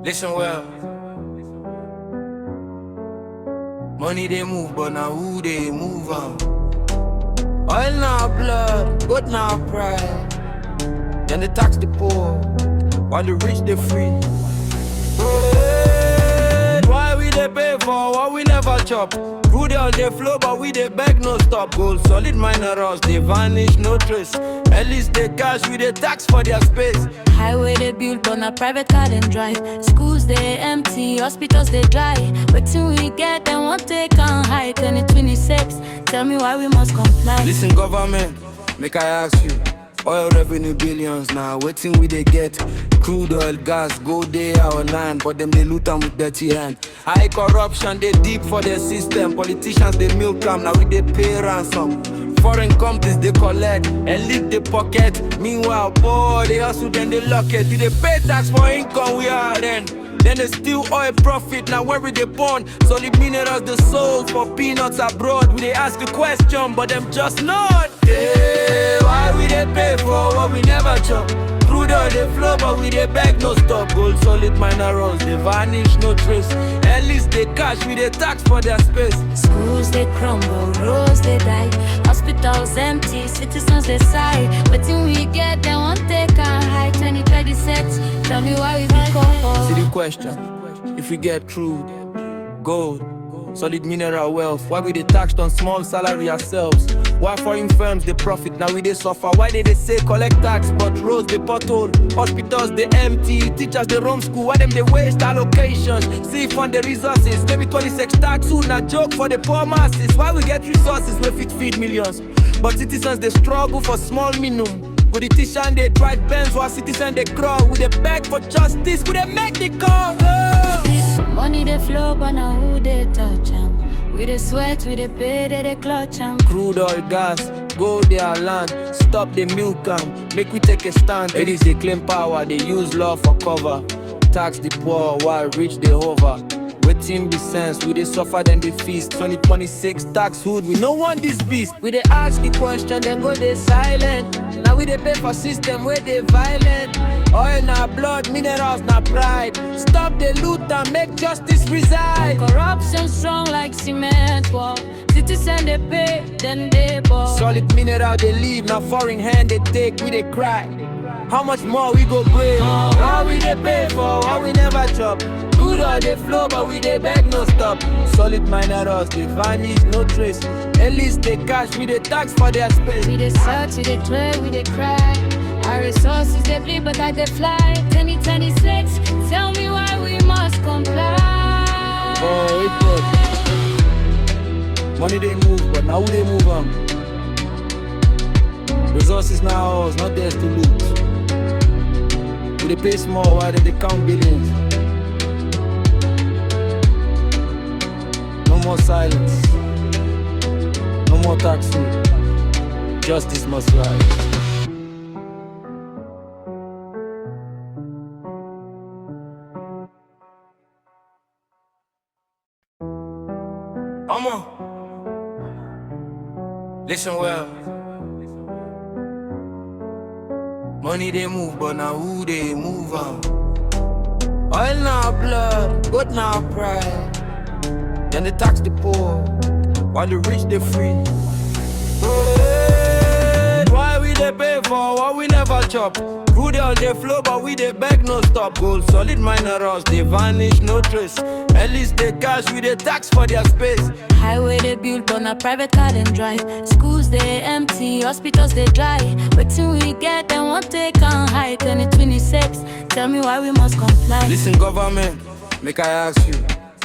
Listen well. Money they move, but now who they move on? Oil now blood, gold now pride. Then they tax the poor, while the rich they free. Why we they pay for what we never chop? Crude oil they flow, but we they beg no stop. Gold solid minerals, they vanish, no trace. At least they cash, we they tax for their space. Highway they build, but not private car then drive. Schools they empty, hospitals they dry. But till we get them, won't take on high 2026. Tell me why we must comply. Listen government, make I ask you. Oil revenue billions now, waiting we they get. Crude oil, gas, go there our land, but them they loot them with dirty hand. High corruption, they deep for their system. Politicians they milk them, now we they pay ransom. Foreign companies they collect and lick the pocket. Meanwhile, boy, they hustle then they lock it. Do they pay tax for income we are then? Then they steal oil profit, now where we they born? Solid minerals they sold for peanuts abroad. We they ask a question, but them just nod. Yeah, why we they pay for what we never chop? Crude oil they flow, but we they beg no stop. Gold solid minerals, they vanish, no trace. At least they cash, we they tax for their space. Schools they crumble, roads they die. Hospitals empty, citizens they sigh. But till we get them, won't take on high 2026. Tell me why we be called. See the question, if we get crude, gold, solid mineral wealth, why we they taxed on small salary ourselves? Why foreign firms they profit, now we they suffer? Why they say collect tax, but roads they pothole, hospitals they empty, teachers they roam school, why them they waste allocations? See fund the resources, maybe 26 tax soon, a joke for the poor masses. Why we get resources we feed millions, but citizens they struggle for small minimum? Politicians they drive Benz while citizens they crawl. We they beg for justice, we they make the call. Money they flow, but now who they touch 'em? We they sweat, we they pay, they clutch 'em. Crude oil, gas, go their land. Stop the milk and make we take a stand. Ladies they claim power, they use law for cover. Tax the poor while rich they hover. Waiting be sense, we they suffer then they feast. 2026 tax hood, we no want this beast. We they ask the question, then go they silent. Now we they pay for system where they violent. Oil na blood, minerals na pride. Stop the loot and make justice reside. Corruption strong like cement wall. Citizens they pay, then they ball. Solid mineral they leave, now foreign hand they take, we they cry. How much more we go pay? How we they pay for what we never chop? Good oil they flow, but we they beg no stop. Solid minerals they vanish, no trace. At least they cash, we they tax for their space. We they search, we they clear, we they cry. Our resources they bleed, but like they fly. 2026, tell me why we must comply. Oh, it money they move, but now who they move on? Resources now ours, not theirs to lose. We they pay small, why they count billions? No more silence, no more tax free. Justice must rise. Listen well. Money they move, but now who they move on? Oil now blood, gold now pride. Then they tax the poor, while the rich they free. Why we they pay for what we never chop? Crude oil they flow, but we they beg no stop. Gold solid minerals, they vanish, no trace. At least they cash, we they tax for their space. Highway they build, but not private car then drive. Schools they empty, hospitals they dry. But till we get them, won't take on high 2026. Tell me why we must comply. Listen government, make I ask you.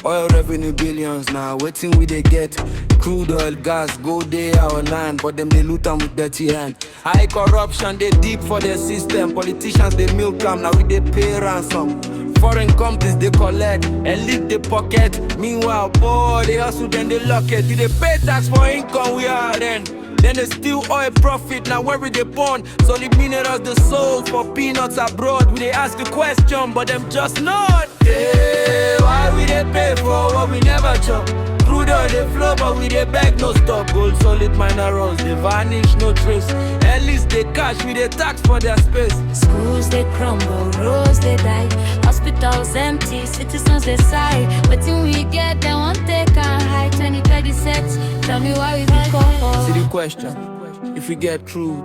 Oil revenue billions now, waiting we they get. Crude oil, gas, go there our land, but them they loot them with dirty hand. High corruption, they deep for their system. Politicians they milk them, now we they pay ransom. Foreign companies they collect and lick the pocket. Meanwhile, boy, they hustle then they lock it. Do they pay tax for income we are then? Then they steal oil profit, now where we they born? Solid minerals they sold for peanuts abroad. We they ask a question, but them just nod. Yeah, why we they pay for what we never chop? Crude oil they flow, but we they beg no stop. Gold solid minerals, they vanish, no trace. At least they cash, we they tax for their space. Schools they crumble, roads they die, hospitals empty, citizens they sigh. But till we get them, one take a high 2026. Tell me why we be called. See the question, if we get crude,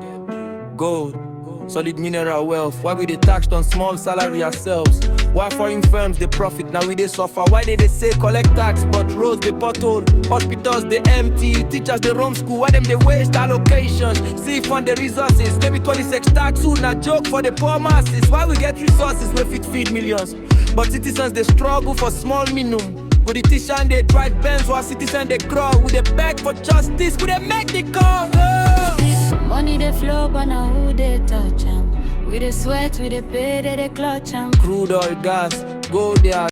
gold, solid mineral wealth, why we they taxed on small salary ourselves? Why foreign firms they profit, now we they suffer? Why they say collect tax, but roads they pothole, hospitals they empty, teachers they roam school, why them they waste allocations? See fund the resources, maybe 26 tax soon, a joke for the poor masses. Why we get resources we fit feed millions, but citizens they struggle for small minimum. Politicians they drive Benz while citizens they crawl. Would they beg for justice? Would they make the call? Money they flow, but now who they touch 'em? We they sweat, we they pay, they clutch 'em. Crude oil, gas, gold, they are